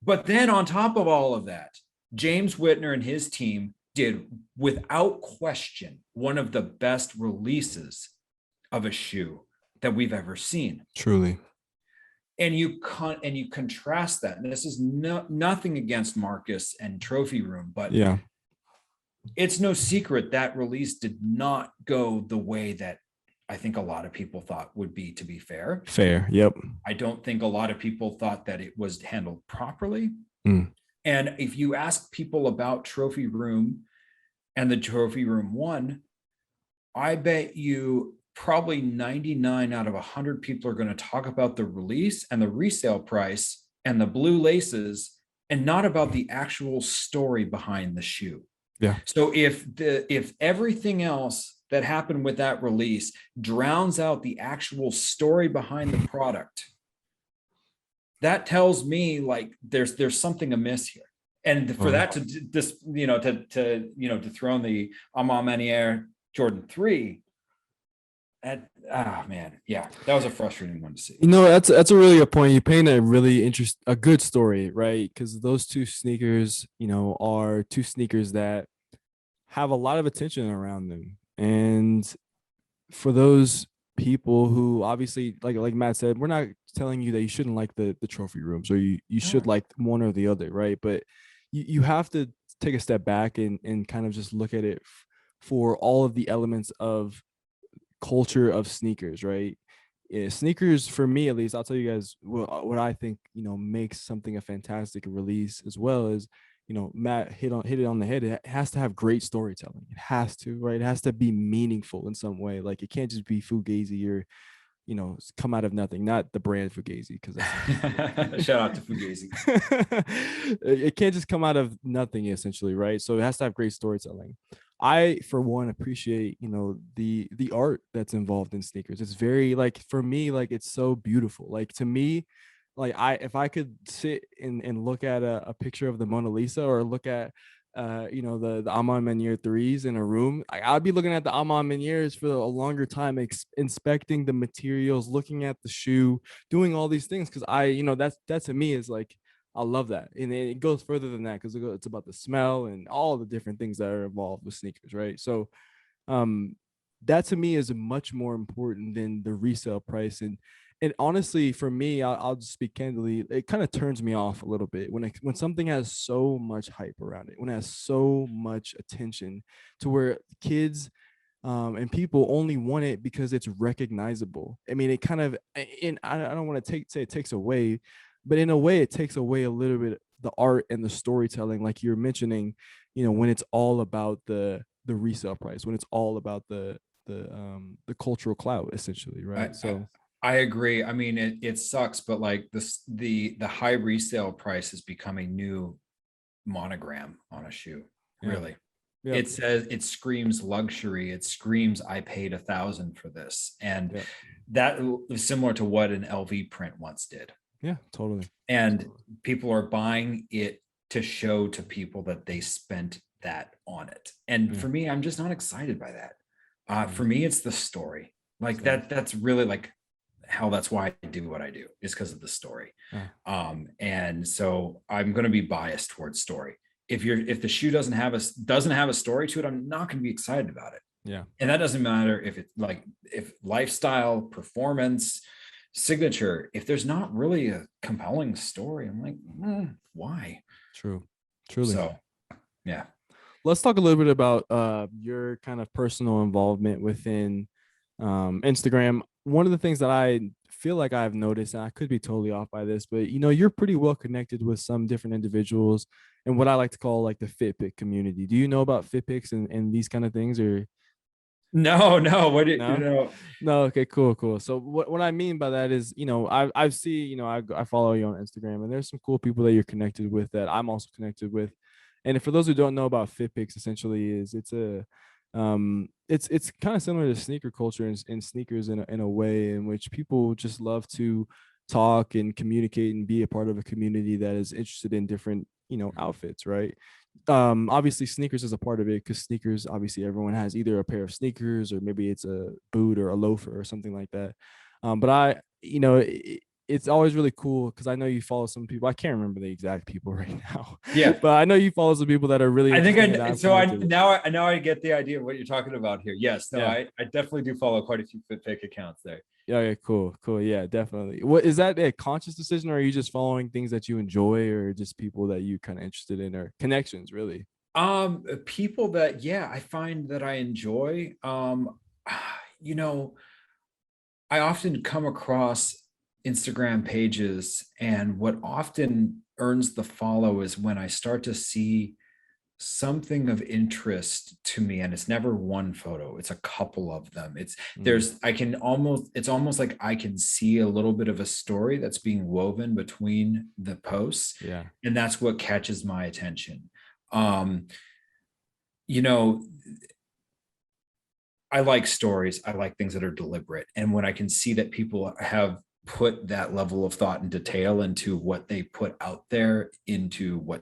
But then on top of all of that, James Whitner and his team did, without question, one of the best releases of a shoe that we've ever seen.
Truly.
And you contrast that, and this is nothing against Marcus and Trophy Room, but it's no secret that release did not go the way that I think a lot of people thought would be, to be fair.
Yep.
I don't think a lot of people thought that it was handled properly. And if you ask people about Trophy Room and the Trophy Room 1, I bet you probably 99 out of 100 people are going to talk about the release and the resale price and the blue laces, and not about the actual story behind the shoe. So if everything else that happened with that release drowns out the actual story behind the product, that tells me like there's something amiss here. And for that to just, to dethrone the Amon Manier Jordan 3, man, yeah, that was a frustrating one to see.
That's a really good point. You paint a good story, right? Because those two sneakers, are two sneakers that have a lot of attention around them. And for those people who obviously, like Matt said, we're not telling you that you shouldn't like the trophy rooms, or you should like one or the other, right? But you have to take a step back and kind of just look at it for all of the elements of culture of sneakers, right? Yeah, sneakers, for me at least, I'll tell you guys what I think makes something a fantastic release, as well as Matt hit it on the head. It has to have great storytelling. It has to, right? It has to be meaningful in some way. Like, it can't just be fugazi or come out of nothing. Not the brand Fugazi, because
that's shout out to Fugazi.
It can't just come out of nothing, essentially, right? So it has to have great storytelling. I, for one, appreciate the art that's involved in sneakers. It's very, like, for me, like, it's so beautiful. Like, to me, like, if I could sit and look at a picture of the Mona Lisa, or look at the Amon Manier threes in a room, I'd be looking at the Amon Maniers for a longer time, inspecting the materials, looking at the shoe, doing all these things, because that to me is like, I love that. And it goes further than that, because it's about the smell and all the different things that are involved with sneakers, right? So that to me is much more important than the resale price. And honestly, for me, I'll just speak candidly, it kind of turns me off a little bit when something has so much hype around it, when it has so much attention, to where kids and people only want it because it's recognizable. I mean, it kind of, and I don't want to say it takes away, but in a way, it takes away a little bit the art and the storytelling, like you're mentioning. When it's all about the resale price, when it's all about the cultural clout, essentially, right?
I agree. I mean, it sucks, but like the high resale price is becoming new monogram on a shoe. Really. Yeah. It says, it screams luxury. It screams, I paid $1,000 for this. And that is similar to what an LV print once did.
Yeah, totally.
And people are buying it to show to people that they spent that on it. And for me, I'm just not excited by that. For me, it's the story. Like that's really like how, that's why I do what I do, is because of the story. And so I'm going to be biased towards story. If the shoe doesn't have a story to it, I'm not going to be excited about it.
Yeah.
And that doesn't matter if lifestyle, performance, signature, if there's not really a compelling story, I'm like, why?
Truly.
So yeah,
let's talk a little bit about your kind of personal involvement within Instagram. One of the things that I feel like I've noticed, and I could be totally off by this, but you're pretty well connected with some different individuals and what I like to call like the Fitpic community. Do you know about Fitpics and these kind of things, or?
No. What do you know?
No. Okay, cool. So what I mean by that is, I see, I follow you on Instagram, and there's some cool people that you're connected with that I'm also connected with. And for those who don't know about Fitpics, essentially it's kind of similar to sneaker culture and sneakers in a way in which people just love to talk and communicate and be a part of a community that is interested in different outfits, right? Obviously sneakers is a part of it, because sneakers, obviously everyone has either a pair of sneakers, or maybe it's a boot or a loafer or something like that. But it's always really cool, because I know you follow some people. I can't remember the exact people right now.
Yeah,
but I know you follow some people that are really.
Now I get the idea of what you're talking about here. Yes, no,
yeah.
I definitely do follow quite a few Fitpic accounts there.
Yeah, cool. Yeah, definitely. What is that, a conscious decision, or are you just following things that you enjoy, or just people that you kind of interested in, or connections, really?
People that, I find that I enjoy. I often come across Instagram pages, and what often earns the follow is when I start to see something of interest to me, and it's never one photo, it's a couple of them. It's almost like I can see a little bit of a story that's being woven between the posts.
Yeah.
And that's what catches my attention. I like stories. I like things that are deliberate. And when I can see that people have put that level of thought and detail into what they put out there, into what,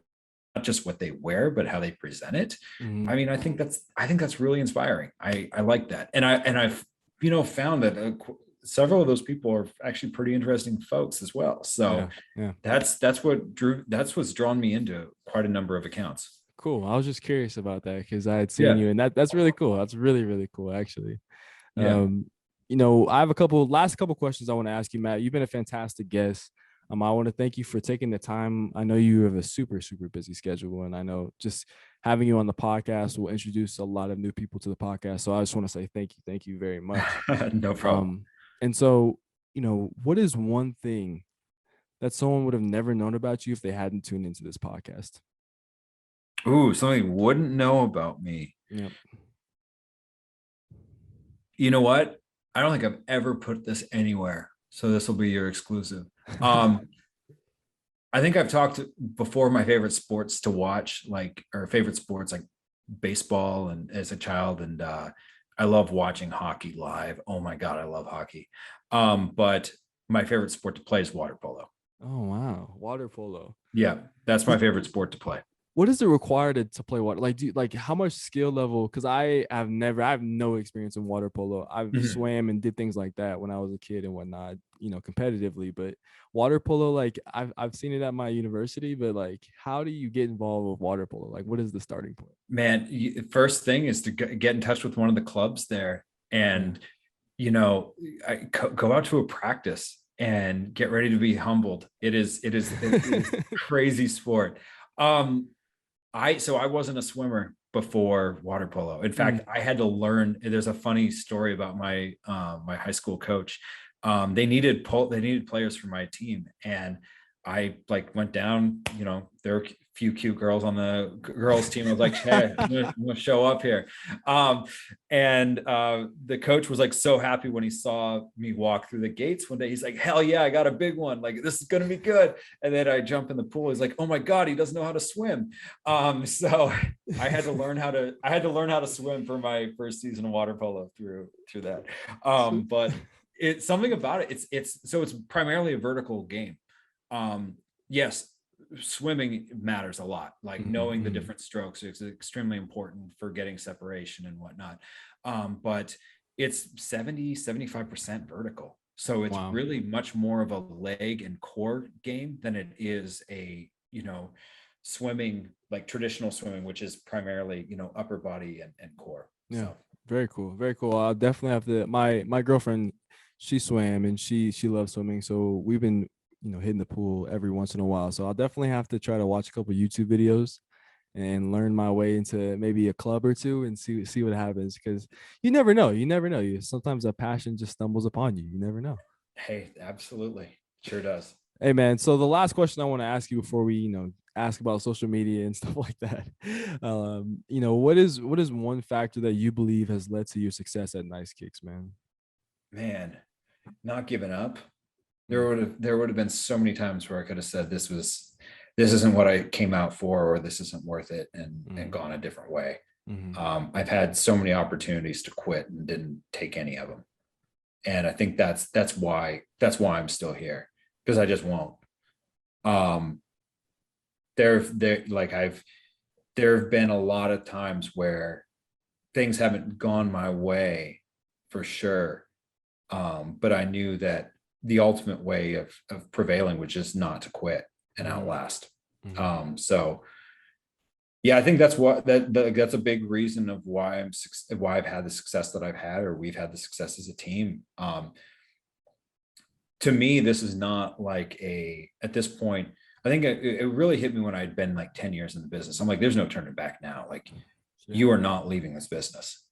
not just what they wear, but how they present it. I mean, I think that's really inspiring. I like that. And I've, found that several of those people are actually pretty interesting folks as well. So that's what's drawn me into quite a number of accounts.
Cool. I was just curious about that because I had seen you, and that's really cool. That's really, really cool, actually. I have last couple questions I want to ask you, Matt. You've been a fantastic guest. I want to thank you for taking the time. I know you have a super, super busy schedule, and I know just having you on the podcast will introduce a lot of new people to the podcast. So I just want to say thank you very much.
No problem.
And so, what is one thing that someone would have never known about you if they hadn't tuned into this podcast?
Ooh, something wouldn't know about me.
Yep.
You know what? I don't think I've ever put this anywhere, so this will be your exclusive. I think I've talked before my favorite sports to watch, favorite sports like baseball, and as a child, and I love watching hockey live. Oh my God, I love hockey. But my favorite sport to play is water polo.
Oh wow, water polo.
Yeah, that's my favorite sport to play.
What is it required to play water? How much skill level? Because I have no experience in water polo. I've swam and did things like that when I was a kid and whatnot, competitively. But water polo, I've seen it at my university, but how do you get involved with water polo? What is the starting point?
Man, first thing is to get in touch with one of the clubs there, and go out to a practice and get ready to be humbled. It is crazy sport. I wasn't a swimmer before water polo. In fact, I had to learn. There's a funny story about my my high school coach. They needed players for my team, and I went down. There were a few cute girls on the girls team. I was like, hey, I'm gonna show up here. The coach was so happy when he saw me walk through the gates one day. He's like, hell yeah, I got a big one. This is gonna be good. And then I jump in the pool. He's like, oh my God, he doesn't know how to swim. So I had to learn how to swim for my first season of water polo through that. But it's something about it. It's primarily a vertical game. Yes, swimming matters a lot. Knowing the different strokes is extremely important for getting separation and whatnot. But it's 75% vertical. So it's really much more of a leg and core game than it is a, swimming, traditional swimming, which is primarily, upper body and core.
Yeah. So. Very cool. Very cool. I'll definitely have to, my girlfriend, she swam and she loves swimming. So we've been, hitting the pool every once in a while. So I'll definitely have to try to watch a couple YouTube videos and learn my way into maybe a club or two and see what happens. Because you never know. Sometimes a passion just stumbles upon you. You never know.
Hey, absolutely. Sure does.
Hey man. So the last question I want to ask you before we, ask about social media and stuff like that. What is one factor that you believe has led to your success at Nicekicks, man?
Man, not giving up. There would have been so many times where I could have said this isn't what I came out for, or this isn't worth it, and gone a different way. I've had so many opportunities to quit and didn't take any of them. And I think that's why I'm still here, because I just won't. There have been a lot of times where things haven't gone my way for sure. But I knew that the ultimate way of prevailing was just not to quit and outlast. So yeah, I think that's that's a big reason of why I've had the success that I've had, or we've had the success as a team. To me, this is not at this point, I think it really hit me when I'd been 10 years in the business. I'm like, there's no turning back now. You are not leaving this business.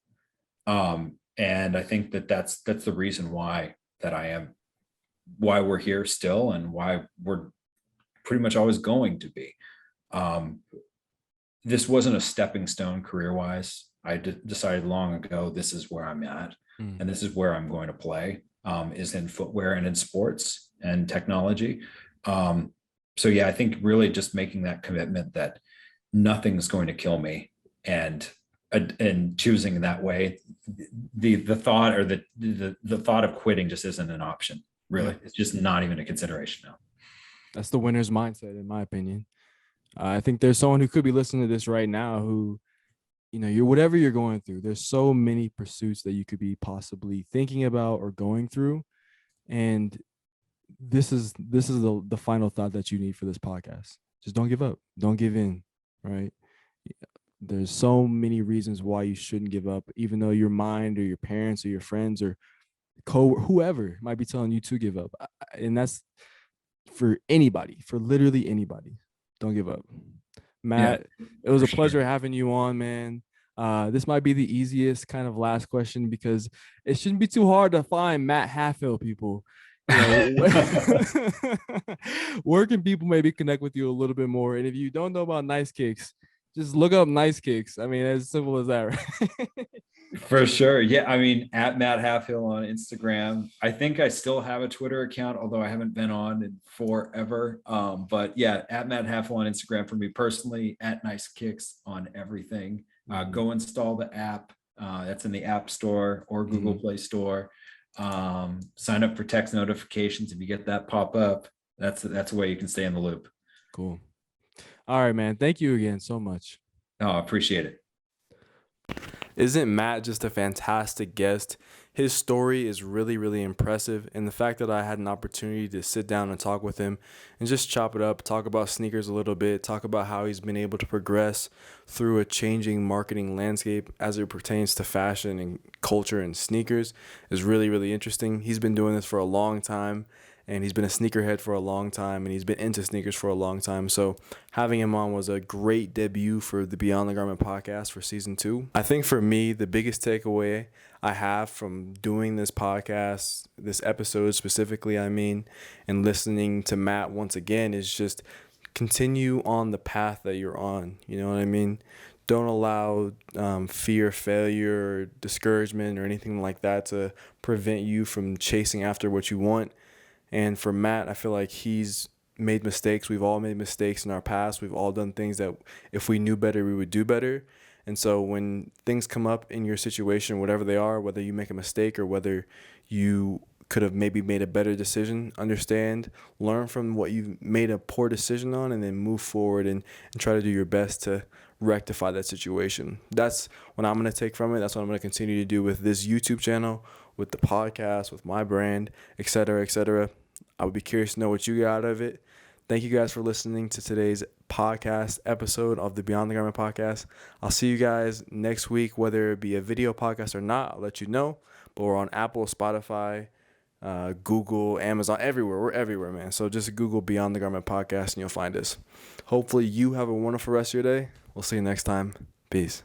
And I think that's the reason why we're here still, and why we're pretty much always going to be. This wasn't a stepping stone career-wise. I decided long ago, this is where I'm at, and this is where I'm going to play, is in footwear and in sports and technology. So yeah, I think really just making that commitment that nothing's going to kill me, and choosing in that way, the thought, or the thought of quitting just isn't an option. Really, it's just not even a consideration now.
That's the winner's mindset, in my opinion. I think there's someone who could be listening to this right now who, you're whatever you're going through. There's so many pursuits that you could be possibly thinking about or going through, and this is the final thought that you need for this podcast. Just don't give up. Don't give in. Right? There's so many reasons why you shouldn't give up, even though your mind or your parents or your friends or whoever might be telling you to give up. And that's for anybody, for literally anybody. Don't give up. Matt, it was a pleasure having you on, man. This might be the easiest kind of last question because it shouldn't be too hard to find Matt Halfhill, people. Where can people maybe connect with you a little bit more? And if you don't know about Nice Kicks, just look up Nice Kicks. I mean, as simple as that, right?
For sure. Yeah. I mean, at Matt Halfhill on Instagram. I think I still have a Twitter account, although I haven't been on in forever. But yeah, at Matt Halfhill on Instagram for me personally, at nicekicks on everything. Go install the app. That's in the App Store or Google Play Store. Sign up for text notifications. If you get that pop up, that's a way you can stay in the loop.
Cool. All right, man. Thank you again so much.
Oh, I appreciate it.
Isn't Matt just a fantastic guest? His story is really, really impressive. And the fact that I had an opportunity to sit down and talk with him and just chop it up, talk about sneakers a little bit, talk about how he's been able to progress through a changing marketing landscape as it pertains to fashion and culture and sneakers is really, really interesting. He's been doing this for a long time. And he's been a sneakerhead for a long time, and he's been into sneakers for a long time. So having him on was a great debut for the Beyond the Garment podcast for season 2. I think for me, the biggest takeaway I have from doing this podcast, this episode specifically, and listening to Matt once again is just continue on the path that you're on. You know what I mean? Don't allow fear, failure, discouragement, or anything like that to prevent you from chasing after what you want. And for Matt, I feel like he's made mistakes. We've all made mistakes in our past. We've all done things that if we knew better, we would do better. And so when things come up in your situation, whatever they are, whether you make a mistake or whether you could have maybe made a better decision, understand, learn from what you made a poor decision on, and then move forward and try to do your best to rectify that situation. That's what I'm going to take from it. That's what I'm going to continue to do with this YouTube channel, with the podcast, with my brand, et cetera, et cetera. I would be curious to know what you got out of it. Thank you guys for listening to today's podcast episode of the Beyond the Garment podcast. I'll see you guys next week, whether it be a video podcast or not. I'll let you know. But we're on Apple, Spotify, Google, Amazon, everywhere. We're everywhere, man. So just Google Beyond the Garment podcast and you'll find us. Hopefully you have a wonderful rest of your day. We'll see you next time. Peace.